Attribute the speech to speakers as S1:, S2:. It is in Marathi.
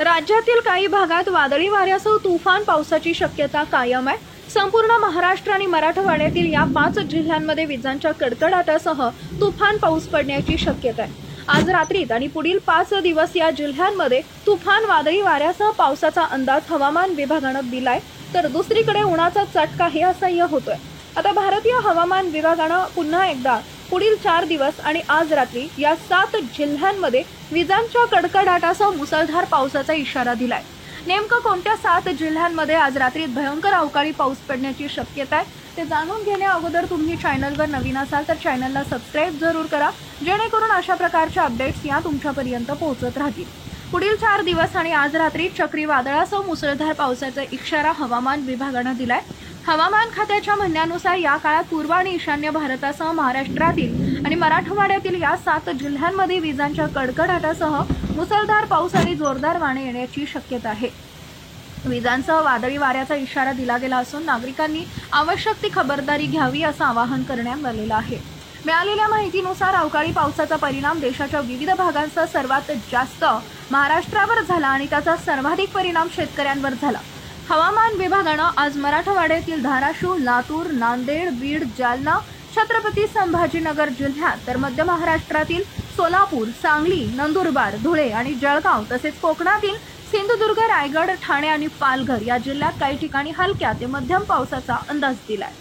S1: राज्यातील काही भागात वादळी वाऱ्यासह तुफान पावसाची शक्यता कायम आहे। संपूर्ण महाराष्ट्र आणि मराठवाड्यातील या 5 जिल्ह्यांमध्ये विजांच्या कडकडाटासह तुफान पाऊस पडण्याची शक्यता आहे। आज रात्रीत आणि पुढील 5 दिवस या जिल्ह्यांमध्ये तुफान वादळी वाऱ्यासह पावसाचा अंदाज हवामान विभागानं दिलाय, तर दुसरीकडे उन्हाचा चटकाही असह्य होतोय। आता भारतीय हवामान विभागानं पुन्हा एकदा पुढील 4 दिवस आणि आज रात्री या 7 जिल्ह्यांमध्ये विजांच्या कडकडाटासह मुसळधार पावसाचा इशारा दिलाय। नेमकं कोणत्या 7 जिल्ह्यांमध्ये आज रात्री भयंकर अवकाळी पाऊस पडण्याची शक्यता आहे ते जाणून घेण्या अगोदर तुम्ही चॅनलवर नवीन असाल तर चॅनलला सबस्क्राइब जरूर करा, जेणेकरून अशा प्रकारच्या अपडेट्स या तुमच्यापर्यंत पोहोचत राहतील। पुढील 4 दिवस आणि आज रात्री चक्रीवादळासह मुसळधार पावसाचा इशारा हवामान विभागानं दिलाय। हवामान खात्याच्या म्हणण्यानुसार या काळात पूर्व आणि ईशान्य भारतासह महाराष्ट्रातील आणि मराठवाड्यातील या 7 जिल्ह्यांमध्ये विजांच्या कडकडाटासह मुसळधार पाऊस आणि जोरदार वारे येण्याची शक्यता आहे। विजांसह वादळी वाऱ्याचा इशारा दिला गेला असून नागरिकांनी आवश्यक ती खबरदारी घ्यावी असं आवाहन करण्यात आलेलं आहे। मिळालेल्या माहितीनुसार अवकाळी पावसाचा परिणाम देशाच्या विविध भागांसह सर्वात जास्त महाराष्ट्रावर झाला आणि त्याचा सर्वाधिक परिणाम शेतकऱ्यांवर झाला। हवामान विभागानं आज मराठवाड्यातील धाराशिव, लातूर, नांदेड, बीड, जालना, छत्रपती संभाजीनगर जिल्ह्यात तर मध्य महाराष्ट्रातील सोलापूर, सांगली, नंदुरबार, धुळे आणि जळगाव तसेच कोकणातील सिंधुदुर्ग, रायगड, ठाणे आणि पालघर या जिल्ह्यात काही ठिकाणी हलक्या ते मध्यम पावसाचा अंदाज दिलाय।